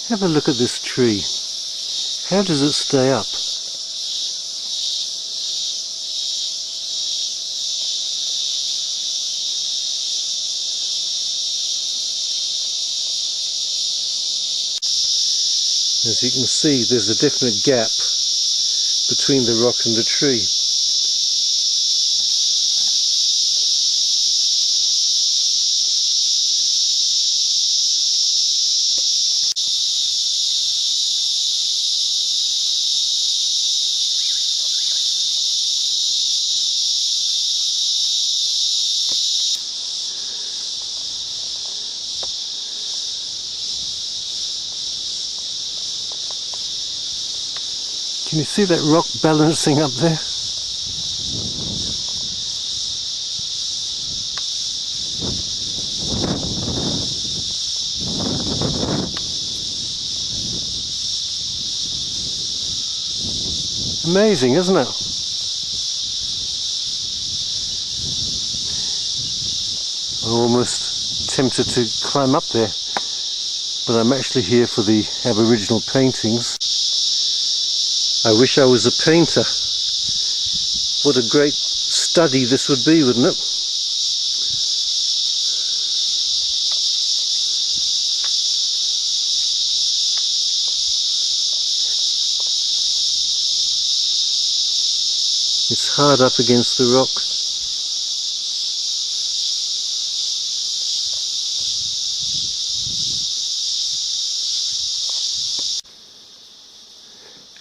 Have a look at this tree. How does it stay up? As you can see, there's a definite gap between the rock and the tree. Can you see that rock balancing up there? Amazing, isn't it? I'm almost tempted to climb up there, but I'm actually here for the Aboriginal paintings. I wish I was a painter. What a great study this would be, wouldn't it? It's hard up against the rock.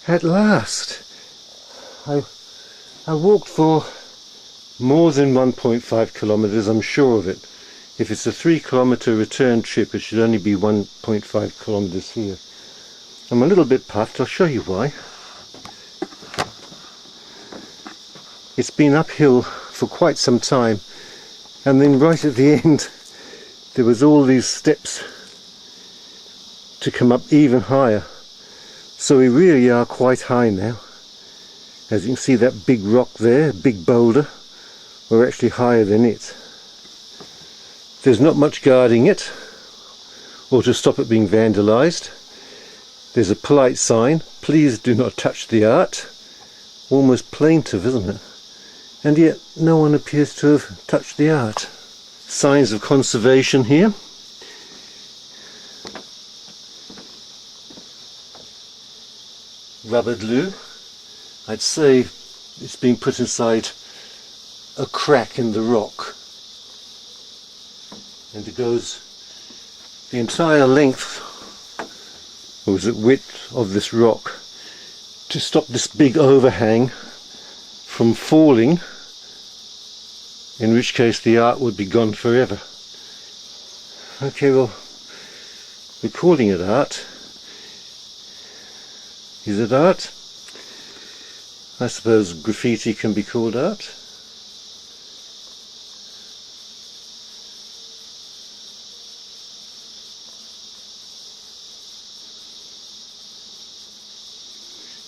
At last! I walked for more than 1.5 kilometers, I'm sure of it. If it's a 3-kilometer return trip, it should only be 1.5 kilometers here. I'm a little bit puffed, I'll show you why. It's been uphill for quite some time, and then right at the end there was all these steps to come up even higher. So we really are quite high now. As you can see, that big rock there, big boulder, we're actually higher than it. There's not much guarding it, or to stop it being vandalised. There's a polite sign, please do not touch the art. Almost plaintive, isn't it? And yet no one appears to have touched the art. Signs of conservation here. Rubber glue. I'd say it's been put inside a crack in the rock, and it goes the entire length, or is it width, of this rock to stop this big overhang from falling, in which case the art would be gone forever. Okay, well, we're calling it art. Is it art? I suppose graffiti can be called art.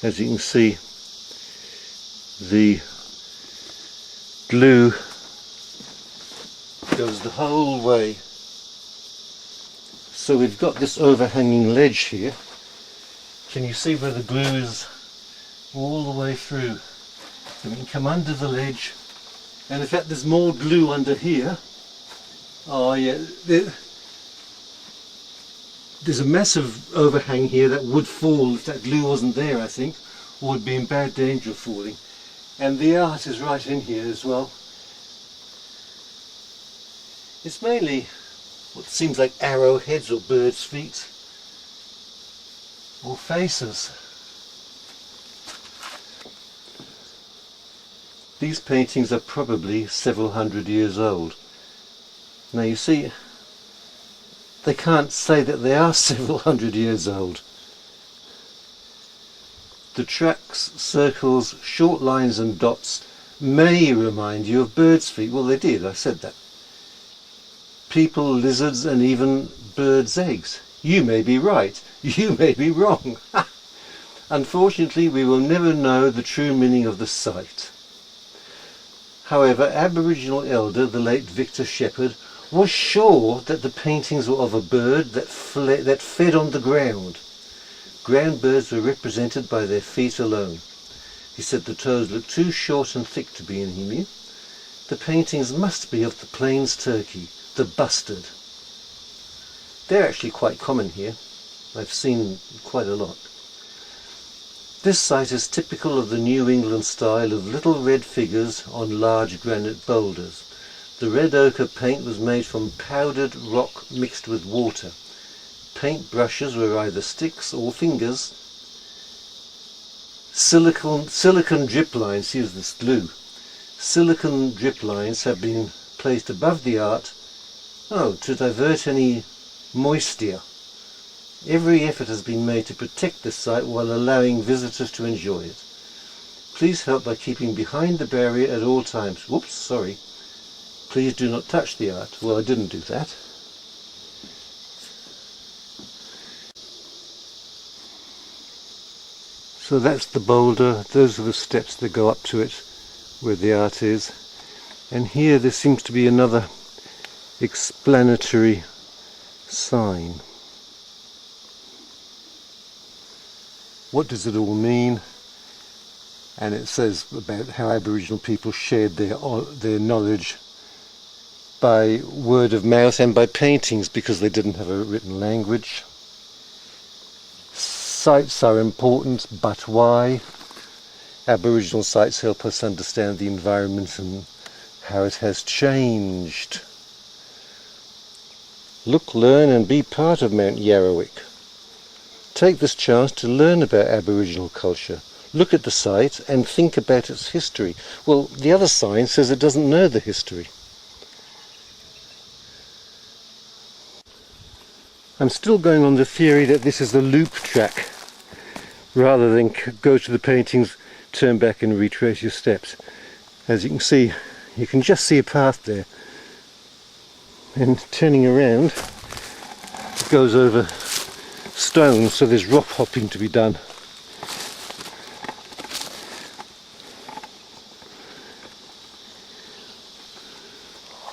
As you can see, the glue goes the whole way. So we've got this overhanging ledge here. Can you see where the glue is all the way through? So we can come under the ledge, and in fact there's more glue under here. Oh yeah, there's a massive overhang here that would fall if that glue wasn't there, I think, or would be in bad danger of falling. And the art is right in here as well. It's mainly what seems like arrowheads or birds' feet or faces. These paintings are probably several hundred years old. Now you see, they can't say that they are several hundred years old. The tracks, circles, short lines and dots may remind you of birds' feet. Well, they did, I said that. People, lizards and even birds' eggs. You may be right, you may be wrong. Unfortunately, we will never know the true meaning of the site. However, Aboriginal elder, the late Victor Shepherd, was sure that the paintings were of a bird that fed on the ground. Ground birds were represented by their feet alone. He said the toes looked too short and thick to be an emu. The paintings must be of the plains turkey, the bustard. They're actually quite common here. I've seen quite a lot. This site is typical of the New England style of little red figures on large granite boulders. The red ochre paint was made from powdered rock mixed with water. Paint brushes were either sticks or fingers. Silicon drip lines, use this glue. Silicon drip lines have been placed above the art, to divert any moisture. Every effort has been made to protect this site while allowing visitors to enjoy it. Please help by keeping behind the barrier at all times. Whoops, sorry. Please do not touch the art. Well, I didn't do that. So that's the boulder. Those are the steps that go up to it where the art is. And here there seems to be another explanatory sign. What does it all mean? And it says about how Aboriginal people shared their knowledge by word of mouth and by paintings because they didn't have a written language. Sites are important, but why? Aboriginal sites help us understand the environment and how it has changed. Look, learn and be part of Mount Yarrowyck. Take this chance to learn about Aboriginal culture. Look at the site and think about its history. Well, the other sign says it doesn't know the history. I'm still going on the theory that this is a loop track, rather than go to the paintings, turn back and retrace your steps. As you can see, you can just see a path there. And turning around, it goes over stones, so there's rock hopping to be done.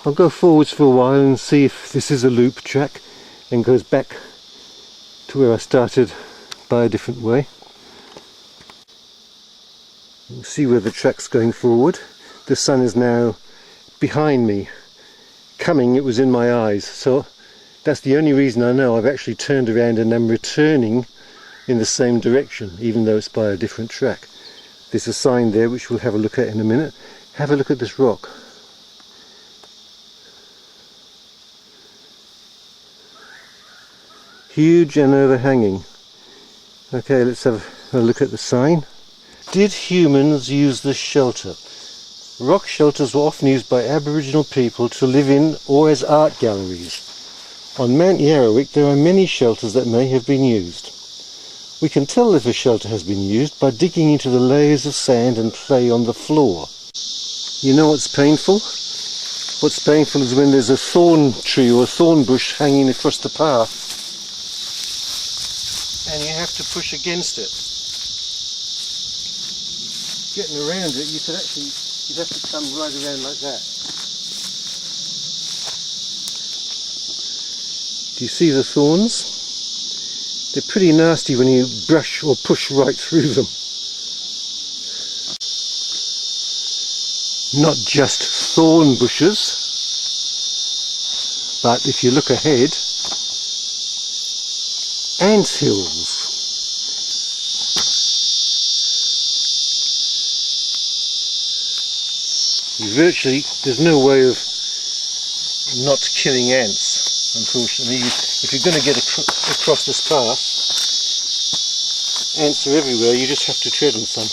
I'll go forwards for a while and see if this is a loop track and goes back to where I started by a different way. You can see where the track's going forward. The sun is now behind me. Coming, it was in my eyes, so that's the only reason I know I've actually turned around and I'm returning in the same direction, even though it's by a different track. There's a sign there which we'll have a look at in a minute. Have a look at this rock. Huge and overhanging. Okay, let's have a look at the sign. Did humans use this shelter? Rock shelters were often used by Aboriginal people to live in or as art galleries. On Mount Yarrowyck there are many shelters that may have been used. We can tell if a shelter has been used by digging into the layers of sand and clay on the floor. You know what's painful? What's painful is when there's a thorn tree or a thorn bush hanging across the path and you have to push against it. Getting around it, you'd have to come right around like that. Do you see the thorns? They're pretty nasty when you brush or push right through them. Not just thorn bushes, but if you look ahead, ant hills. There's no way of not killing ants, unfortunately. If you're going to get across this path, ants are everywhere, you just have to tread on some.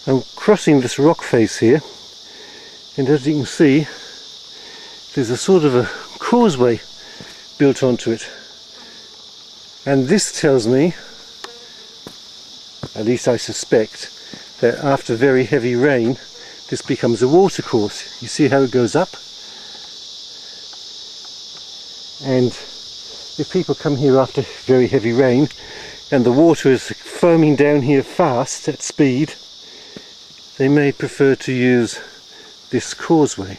I'm crossing this rock face here, and as you can see, there's a sort of a causeway built onto it, and this tells me, at least I suspect, that after very heavy rain this becomes a watercourse. You see how it goes up, and if people come here after very heavy rain and the water is foaming down here fast at speed, they may prefer to use this causeway,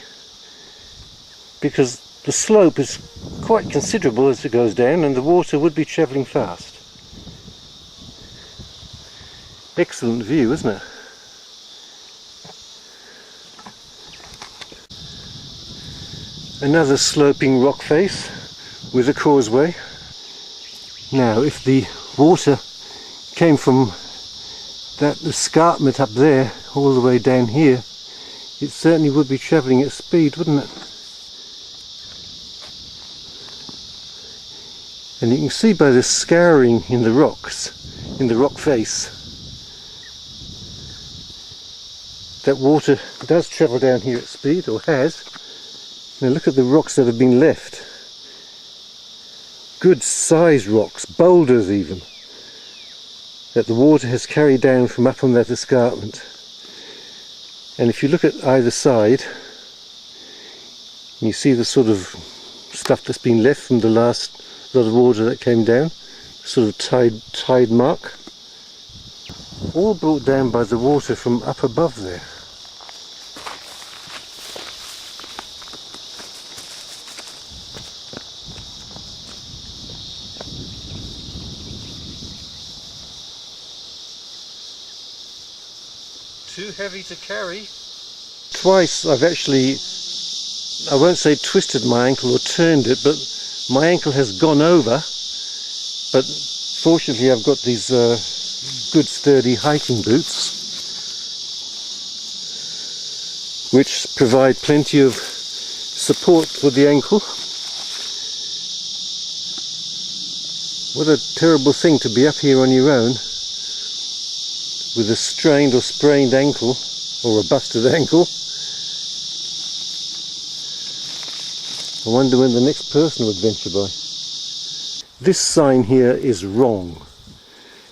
because the slope is quite considerable as it goes down and the water would be travelling fast. Excellent view, isn't it? Another sloping rock face with a causeway. Now if the water came from that escarpment up there all the way down here, it certainly would be travelling at speed, wouldn't it? And you can see by the scouring in the rocks, in the rock face, that water does travel down here at speed, or has. Now look at the rocks that have been left. Good sized rocks, boulders even, that the water has carried down from up on that escarpment. And if you look at either side, you see the sort of stuff that's been left from the last lot of water that came down, sort of tide mark, all brought down by the water from up above there. Too heavy to carry. Twice I've actually, I won't say twisted my ankle or turned it, but my ankle has gone over. But fortunately I've got these good sturdy hiking boots, which provide plenty of support for the ankle. What a terrible thing to be up here on your own with a strained or sprained ankle, or a busted ankle. I wonder when the next person would venture by. This sign here is wrong.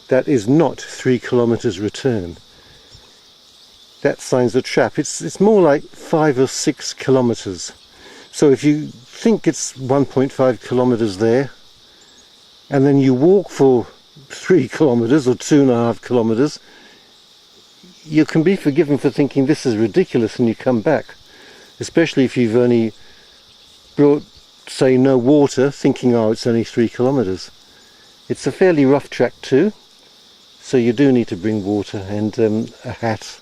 That is not 3 kilometres return. That sign's a trap. It's more like 5 or 6 kilometres. So if you think it's 1.5 kilometres there, and then you walk for 3 kilometres or 2.5 kilometres, you can be forgiven for thinking this is ridiculous and you come back, especially if you've only brought, say, no water, thinking, oh, it's only 3 kilometres. It's a fairly rough track too, so you do need to bring water and a hat.